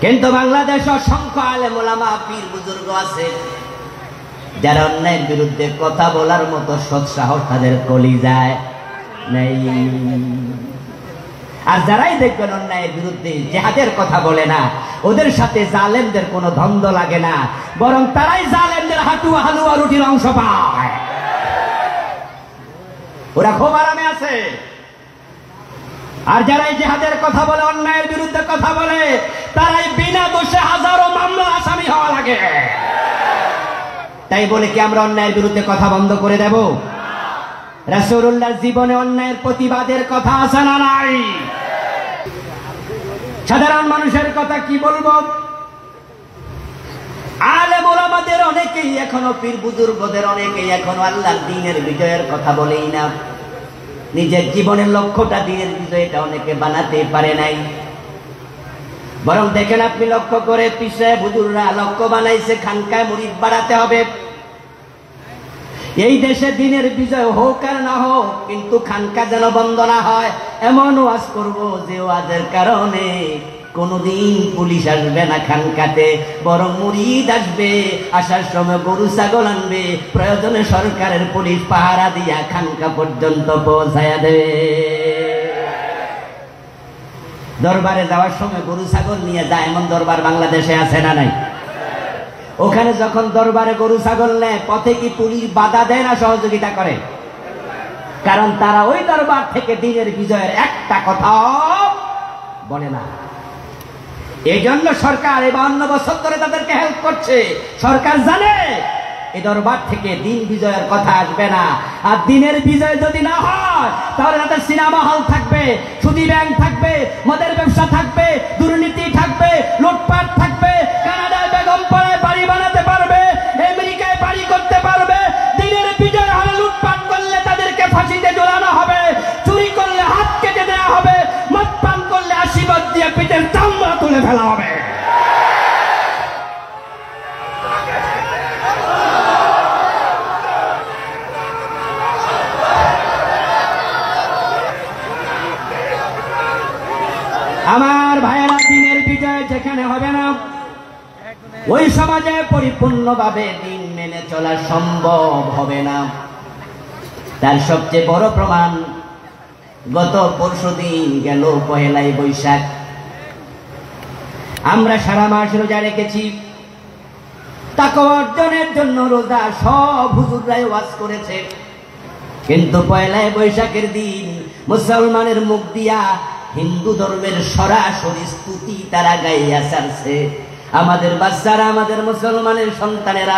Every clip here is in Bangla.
কিন্তু বাংলাদেশে অসংখ্য আলেম ওলামা পীর বুজুর্গ আছে যারা অন্যায়ের বিরুদ্ধে কথা বলার মতো সৎ সাহস তাদের কলিজায় নেই। আর যারাই দেখবেন অন্যায়ের বিরুদ্ধে জিহাদের কথা বলে না, ওদের সাথে জালেমদের কোনো দ্বন্দ্ব লাগে না, বরং তারাই জালেমদের হাঁটুয়া হালুয়া রুটির অংশ পায়। ওরা খুব আরামে আছে। আর যারাই জিহাদের কথা বলে, অন্যায়ের বিরুদ্ধে কথা বলে, তারাই বিনা দোষে হাজারো মামলা আসামি হওয়া লাগে। তাই বলে কি আমরা অন্যায়ের বিরুদ্ধে কথা বন্ধ করে দেব? রাসূলুল্লাহর জীবনে অন্যায়ের প্রতিবাদের কথা আছে না নাই? সাধারণ মানুষের কথা কি বলবো? আলেম ওলামাদের অনেকেই এখনো, পীর বুজুর্গদের অনেকেই এখনো আল্লাহর দ্বীনের বিজয়ের কথা বলেই না। নিজের জীবনের লক্ষ্যটা দ্বীনের বিজয়টা অনেকে বানাতে পারে নাই। বরং দেখেন আপনি লক্ষ্য করে, পীর সাহেব হুজুররা লক্ষ্য বানাইছে খানকায় মুরিদ বাড়াতে হবে। এই দেশে দ্বীনের বিজয় হোক আর না হোক, কিন্তু খানকা যেন বন্ধ না হয়, এমন ওয়াজ করব যে ওয়াজের কারণে কোনদিন পুলিশ আসবে না খানকাতে, বরং মুরিদ আসবে, আসার সময় গরু ছাগল আনবে, প্রয়োজনে সরকারের পুলিশ পাহারা দিয়া খানকা পর্যন্ত পৌঁছায়া দেবে। দরবারে যাওয়ার সময় গরু ছাগল নিয়ে যায়, এমন দরবার বাংলাদেশে আছে না নাই? ওখানে যখন দরবারে গরু ছাগল নেয়, পথে কি পুলিশ বাধা দেয় না সহযোগিতা করে? কারণ তারা ওই দরবার থেকে দ্বীনের বিজয়ের একটা কথা বলে না। এই জন্য সরকার এই 52 বছর ধরে তাদেরকে হেল্প করছে। সরকার জানে এই দরবার থেকে দ্বীন বিজয়ের কথা আসবে না। আর দ্বীনের বিজয় যদি না হয়, তাহলে তাদের সিনেমা হল থাকবে, সুদী ব্যাংক থাকবে, মদের ব্যবসা থাকবে, দুর্নীতি থাকবে, লুটপাট থাকবে, কানাডায় বেগম পাড়ায় বাড়ি বানাতে পারবে, আমেরিকায় বাড়ি করতে পারবে। দ্বীনের বিজয় হলে লুটপাট করলে তাদেরকে ফাঁসিতে ঝোলানো হবে, চুরি করলে হাত কেটে দেওয়া হবে, মদ পান করলে আশীর্বাদ দিয়ে পিঠের চামড়া তুলে ফেলা হবে। আমার ভাইয়েরা, দ্বীনের বিজয় যেখানে হবে না, ওই সমাজে পরিপূর্ণভাবে দ্বীন মেনে চলা সম্ভব হবে না। তার সবচেয়ে বড় প্রমাণ, গত পরশুদিন গেল 1লা বৈশাখ। আমরা সারা মাস রোজা রেখেছি, তাকওয়া অর্জনের জন্য রোজা সব হুজুররাই ওয়াজ করেছে। কিন্তু 1লা বৈশাখের দিন মুসলমানের মুখ দিয়া হিন্দু ধর্মের সরাসরি স্তুতি তারা গাইয়া ছাড়ছে। আমাদের বাচ্চারা, আমাদের মুসলমানের সন্তানেরা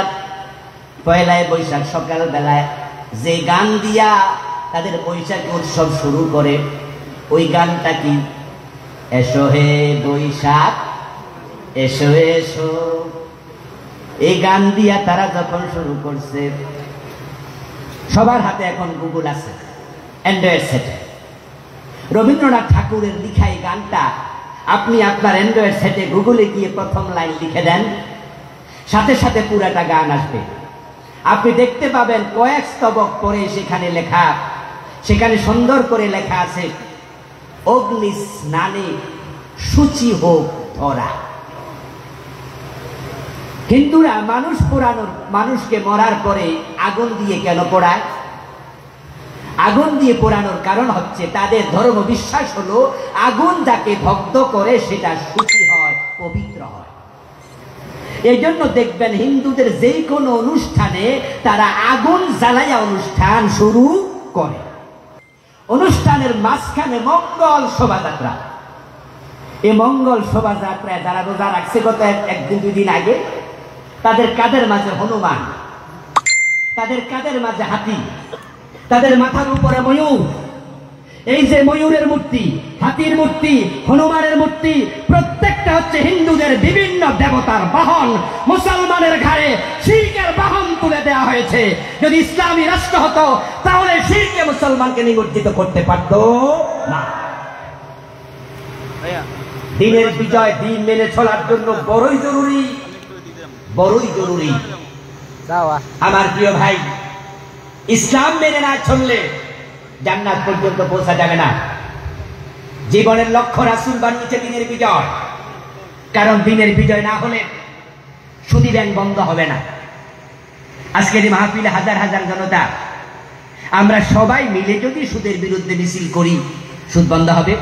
1লা বৈশাখ সকাল বেলায় যে গান দিয়া তাদের বৈশাখী উৎসব শুরু করে, ওই গানটা কি? এসো হে বৈশাখ এসো এসো। এই গান দিয়া তারা যখন শুরু করছে, সবার হাতে এখন গুগল আছে, অ্যান্ড্রয়েড সেটে। রবীন্দ্রনাথ ঠাকুরের লিখা এই গানটা আপনি আপনার অ্যান্ড্রয়েড সেটে গুগলে গিয়ে প্রথম লাইন লিখে দেন, সাথে সাথে পুরাটা গান আসবে। আপনি দেখতে পাবেন কয়েক স্তবক পরে সেখানে লেখা, সেখানে সুন্দর করে লেখা আছে, অগ্নি স্নানে সূচি হোক ধরা। হিন্দুরা মানুষ পোড়ানোর, মানুষকে মরার পরে আগুন দিয়ে কেন পোড়ায়? আগুন দিয়ে পোড়ানোর কারণ হচ্ছে তাদের ধর্ম বিশ্বাস হলো আগুন যাকে ভক্ত করে সেটা শুচি হয়, পবিত্র হয়। এই জন্য দেখবেন হিন্দুদের যে কোনো অনুষ্ঠানে তারা আগুন জ্বালাইয়া অনুষ্ঠান শুরু করে। অনুষ্ঠানের মাঝখানে মঙ্গল শোভাযাত্রা। এই মঙ্গল শোভাযাত্রায় যারা রোজা রাখছে গত 1-2 দিন আগে, তাদের কাঁধের মাঝে হনুমান, তাদের কাঁধের মাঝে হাতি, তাদের মাথার উপরে ময়ূর। এই যে ময়ূরের মূর্তি, হাতির মূর্তি, হনুমানের মূর্তি, প্রত্যেকটা হচ্ছে হিন্দুদের বিভিন্ন দেবতার বাহন। মুসলমানের ঘাড়ে শিরকের বাহন তুলে দেওয়া হয়েছে। যদি ইসলামী রাষ্ট্র হতো, তাহলে শিরকে মুসলমানকে নিমজ্জিত করতে পারত না। দ্বীনের বিজয়, দ্বীন মেনে চলার জন্য বড়ই জরুরি, বড়ই জরুরি। আমার প্রিয় ভাই, ইসলাম মেনে না চললে জান্নাত পর্যন্ত পৌঁছা যাবে না। জীবনের লক্ষ্য রাসূল বানিয়েছে দ্বীনের বিজয়। কারণ দিনের বিজয় না হলে সুদী ব্যাংক বন্ধ হবে না। আজকের এই মাহফিলে হাজার হাজার জনতা, আমরা সবাই মিলে যদি সুদের বিরুদ্ধে মিছিল করি, সুদ বন্ধ হবে?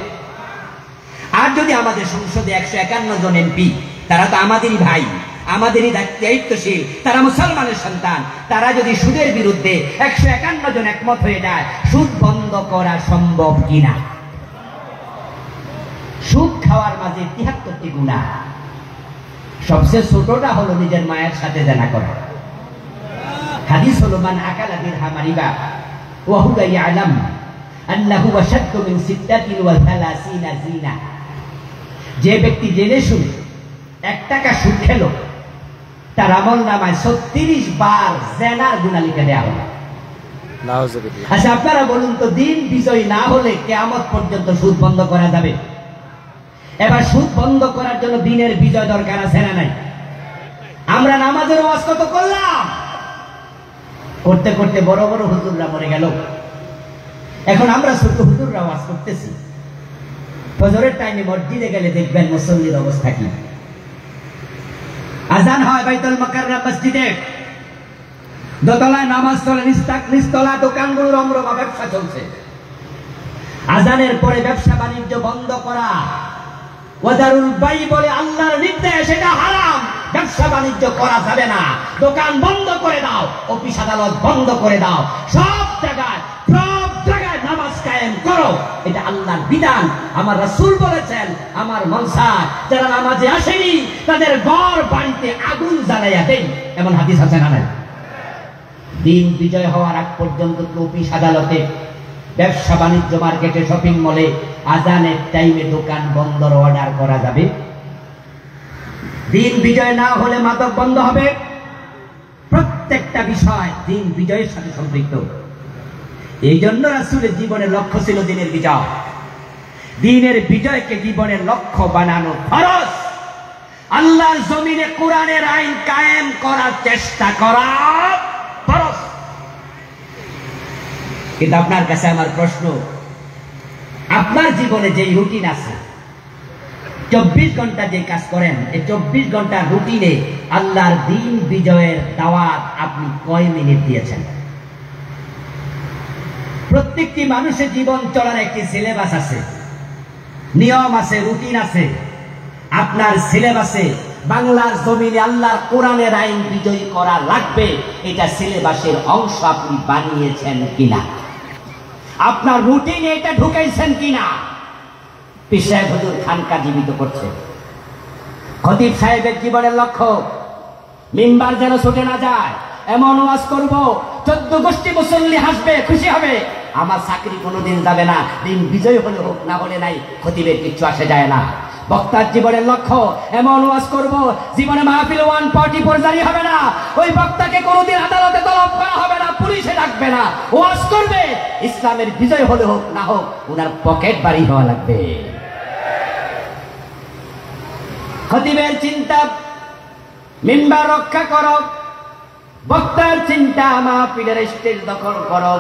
আর যদি আমাদের সংসদে 151 জন এমপি, তারা তো আমাদেরই ভাই, আমাদেরই দায়িত্বশীল, তারা মুসলমানের সন্তান, তারা যদি সুদের বিরুদ্ধে 151 জন একমত হয়ে যায়, সুদ বন্ধ করা সম্ভব কিনা? সুদ খাওয়ার মাঝে 73টি গুনাহ, সবচেয়ে ছোটটা হলো নিজের মায়ের সাথে জানা করা। হাদিস হলো, মান আকালা দিরহাম রিবা ওয়া হুয়া ইয়ালাম আন্নাহু আশাদ্দু মিন 36 জিনা। যে ব্যক্তি জেনে শুনে 1 টাকা সুদ খেলো, তার আমলনামায় 36 বার জিনার গুনাহ লিখে দেওয়া হবে। আচ্ছা, আপনারা বলুন তো, দিন বিজয় না হলে কিয়ামত পর্যন্ত সুদ বন্ধ করা যাবে? এবার সুদ বন্ধ করার জন্য দিনের বিজয় দরকার আছে না নাই? আমরা নামাজের ওয়াজ কত করলাম, করতে করতে বড় বড় হুজুররা মরে গেল, এখন আমরা ছোট হুজুররা ওয়াজ করতেছি। ফজরের টাইমে মসজিদে গেলে দেখবেন মুসল্লির অবস্থা কি। আজান হয় বাইতুল মুকাররম মসজিদে, দোতলায় নামাজ চলে, নিচতলা দোকানগুলো রমরমা ব্যবসা চলছে। আজানের পরে ব্যবসা বাণিজ্য বন্ধ করা, ওয়াজারুল বাই বলে আল্লাহর নির্দেশ, এটা হারাম, ব্যবসা বাণিজ্য করা যাবে না, দোকান বন্ধ করে দাও, অফিস আদালত বন্ধ করে দাও, সব জায়গায় নামাজ কায়েম করো, এটা আল্লাহর বিধান। আমার রাসূল বলেছেন, আমার মনসা যারা নামাজে আসেনি তাদের ঘর বাড়িতে আগুন জ্বালাইয়া দেই, এমন হাদিস আছে না নাই? দিন বিজয় হওয়ার আগ পর্যন্ত অফিস আদালতে, ব্যবসা বাণিজ্য, মার্কেটে, শপিং মলে আজানের টাইমে দোকান বন্ধর অর্ডার করা যাবে? দিন বিজয় না হলে মাদক বন্ধ হবে। প্রত্যেকটা বিষয় দিন বিজয়ের সাথে সম্পৃক্ত। এই জন্য রাসূলের জীবনের লক্ষ্য ছিল দিনের বিজয়। দিনের বিজয়কে জীবনের লক্ষ্য বানানো ফরজ। আল্লাহর জমিনে কোরআনের আইন কায়েম করার চেষ্টা করা ফরজ। কিন্তু আপনার কাছে আমার প্রশ্ন, আপনার জীবনে যে রুটিন আছে, 24 ঘন্টা যে কাজ করেন, এই 24 ঘন্টার রুটিনে আল্লাহর দিন বিজয়ের দাওয়াত আপনি কয় মিনিট দিয়েছেন? প্রত্যেকটি মানুষের জীবন চলার একটি সিলেবাস আছে, নিয়ম আছে, রুটিন আছে। আপনার সিলেবাসে বাংলার জমিনে আল্লাহর কোরআনের আইন বিজয়ী করা লাগবে, এটা সিলেবাসের অংশ আপনি বানিয়েছেন কিনা? আপনার রুটিনে এটা ঢুকাইছেন কিনা? পীর সাহেব হুজুর খানকা জীবিত করছে। খতিব সাহেবের জীবনের লক্ষ্য মিম্বার যেন ছুটে না যায়, এমন ওয়াজ করব 14 গোষ্ঠী মুসল্লি হাসবে, খুশি হবে। আমার চাকরি কোনোদিন যাবে না, দিন বিজয় হলে হোক, না হলে নাই, খতিবের কিচ্ছু আসে যায় না। বক্তার জীবনের লক্ষ্য এমন ওয়াজ করব, জীবনে মাহফিল 144 জারি হবে না, ওই বক্তাকে কোনোদিন আদালতে তলব করা হবে না, পুলিশে ডাকবে না, ওয়াজ করবে ইসলামের বিজয় হলে হোক না হোক, ওনার পকেট বাড়ি হওয়া লাগবে। খতিবের চিন্তা মিম্বার রক্ষা করো, বক্তার চিন্তা মাহফিলের স্টেজ দখল করো,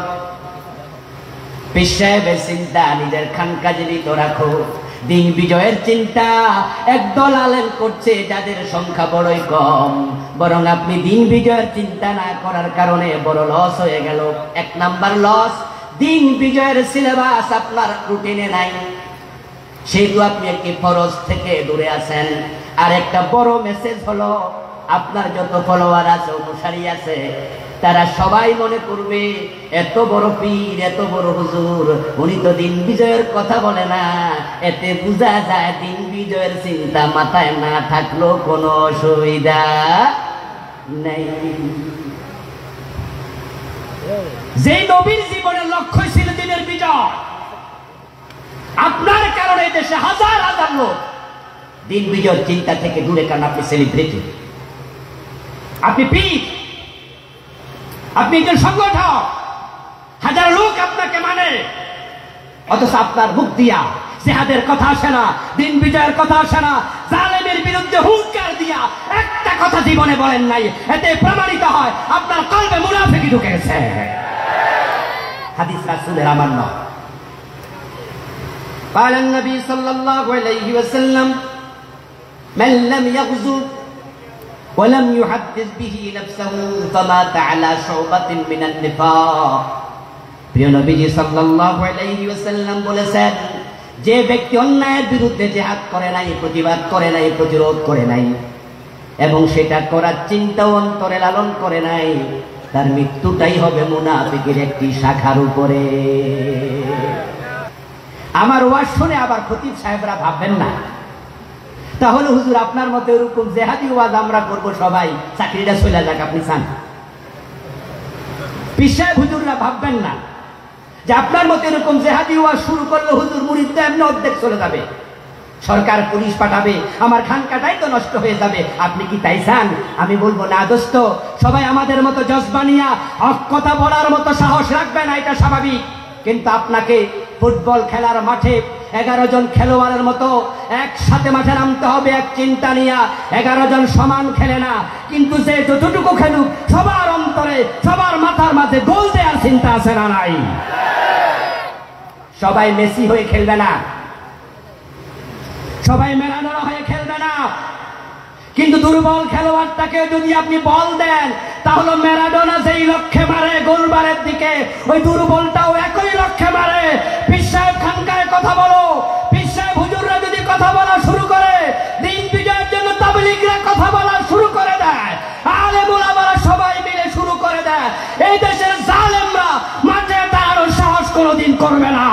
পীর সাহেবের চিন্তা নিজের খানকা জীবিত রাখো। দিন বিজয়ের চিন্তা একদল আলেম করছে যাদের সংখ্যা বড়ই কম, বরং আপনি দিন বিজয়ের চিন্তা না করার কারণে বড় লস হয়ে গেল। 1 নাম্বার লস, দিন বিজয়ের সিলেবাস আপনার রুটিনে নাই, সেহেতু আপনি একটি ফরজ থেকে দূরে আছেন। আর একটা বড় মেসেজ হলো, আপনার যত ফলোয়ার আছে, অনুসারী আছে, তারা সবাই মনে করবে এত বড় পীর, এত বড় হুজুর, উনি তো দিন বিজয়ের কথা বলে না। এতে বোঝা যায় দিন বিজয়ের চিন্তা মাথায় না থাকলেও কোনো অসুবিধা নেই। যে নবীর জীবনের লক্ষ্য ছিল দিনের বিজয়, আপনার কারণে দেশে হাজার হাজার লোক দিন বিজয়ের চিন্তা থেকে দূরে, কারণ আপনি সেলিব্রিটি, আপনি পীর, আপনি একজন সংগঠক, হাজার লোক আপনাকে মানে, অথচ আপনার মুখ দিয়া জিহাদের কথা আসে না, দিন বিজয়ের কথা আসে না, জালেমের বিরুদ্ধে হুঙ্কার দিয়া একটা কথা জীবনে বলেন নাই। এতে প্রমাণিত হয় আপনার কলবে মুনাফিকি ঢুকে গেছে। হাদিস রাসূলের আমান্য। قال النبي صلى الله عليه وسلم মান লাম ইয়াগজু ওয়া লাম ইউহাদ্দিস বিহি নাফসাহু ফামাতা আলা শুবাতিন মিনান নিফাক। প্রিয় নবীজি সাল্লাল্লাহু আলাইহি ওয়াসাল্লাম বলেছেন, যে ব্যক্তি অন্যায়ের বিরুদ্ধে জিহাদ করে নাই, প্রতিবাদ করে নাই, প্রতিরোধ করে নাই এবং সেটা করার চিন্তা অন্তরে লালন করে নাই, তার মৃত্যুটাই হবে মুনাফিকের একটি শাখার উপরে। আমার ওয়াজ শুনে আবার খতিব সাহেবরা ভাববেন না তাহলে হুজুর আপনার মতো এরকম জেহাদি ওয়াজ আমরা করব, সবাই চাকরিটা চলে যাক, আপনি চান? পীর সাহেব হুজুররা ভাববেন না যে আপনার মতো এরকম জেহাদি ওয়াজ শুরু করলে হুজুর মুরিদরা এমনি অর্ধেক চলে যাবে, সরকার পুলিশ পাঠাবে, আমার খানকাটাই তো নষ্ট হয়ে যাবে। আপনি কি তাই চান? আমি বলবো না দোস্ত, সবাই আমাদের মতো জজবানিয়া হক কথা বলার মতো সাহস রাখবে না, এটা স্বাভাবিক। কিন্তু আপনাকে ফুটবল খেলার মাঠে 11 জন খেলোয়াড়ের মতো একসাথে মাঠে নামতে হবে এক চিন্তা নিয়ে। 11 জন সমান খেলে না, কিন্তু যে যতটুকু খেলুক সবার অন্তরে, সবার মাথার মাঝে গোল দেওয়ার চিন্তা আছে না নাই? সবাই মেসি হয়ে খেলবে না, সবাই ম্যারাডোনা হয়ে খেলবে না, কিন্তু দুর্বল খেলোয়াড়টাকে যদি আপনি বল দেন তাহলে ম্যারাডোনা যেই লক্ষ্যে মারে গোলবারের দিকে, ওই দুর্বলটাও একই লক্ষ্যে মারে। পীর সাহেব খানকায় কথা বলো, পীর সাহেব হুজুররা যদি কথা বলা শুরু করে, দিন বিজয়ের জন্য তাবলীগরা কথা বলা শুরু করে দেয়, আলেম ওলামারা সবাই মিলে শুরু করে দেয়, এই দেশের জালেমরা মাঠে দাঁড়ানোর সাহস কোনোদিন করবে না।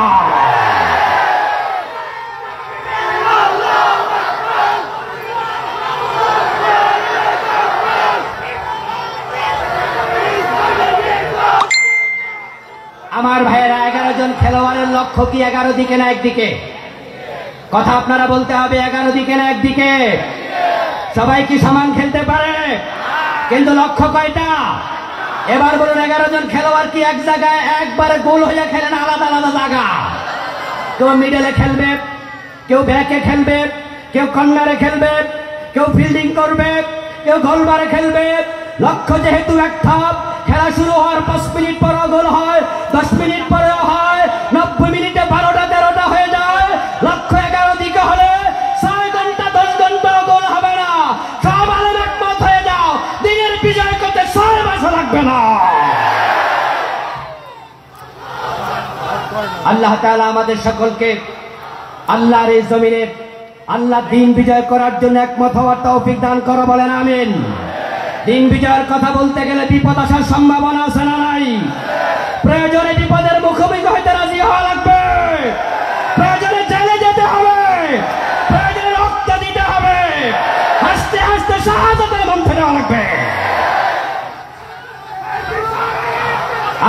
আমার ভাইয়েরা, 11 জন খেলোয়াড়ের লক্ষ্য কি 11 দিকে না একদিকে? কথা আপনারা বলতে হবে, 11 দিকে না একদিকে? সবাই কি সমান খেলতে পারে? কিন্তু লক্ষ্য কয়টা? এবার বলুন, 11 জন খেলোয়াড় কি এক জায়গায় একবারে গোল হয়ে খেলে না আলাদা আলাদা জায়গা? কেউ মিডলে খেলবে, কেউ ব্যাকে খেলবে, কেউ কর্নারে খেলবে, কেউ ফিল্ডিং করবে, কেউ গোলবারে খেলবে। লক্ষ্য যেহেতু একটা, খেলা শুরু হওয়ার 5 মিনিট পরেও গোল হয়, 10 মিনিট পরেও হয়, 90 মিনিটে 12টা 13টা হয়ে যায়। লক্ষ্য 11 দিকে হলে 6 ঘন্টা 10 ঘন্টা গোল হবে না। সব আলেম একমত হয়ে যাও, দিনের বিজয় করতে 6 মাস লাগবে না। আল্লাহ তাআলা আমাদের সকলকে আল্লাহর এই জমিনে আল্লাহ দিন বিজয় করার জন্য একমত হওয়ার তৌফিক দান করো, বলেন আমিন। দিন বিজয়ের কথা বলতে গেলে বিপদ আসার সম্ভাবনা আছে না নাই? প্রয়োজনে বিপদের মুখোমুখি হইতে রাজি হওয়া লাগবে, প্রয়োজনে জেলে যেতে হবে, প্রয়োজনে রক্ত দিতে হবে, হাসতে হাসতে শাহাদাতের মন্ত্র দেওয়া লাগবে।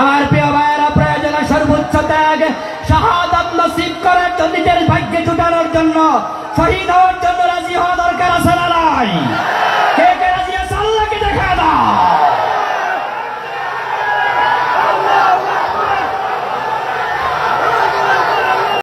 আমার প্রিয় ভাইয়েরা, প্রয়োজনে সর্বোচ্চ ত্যাগ, শাহাদাত নসিব করার জন্য, নিজের ভাগ্যে জুটানোর জন্য, শহীদ হওয়ার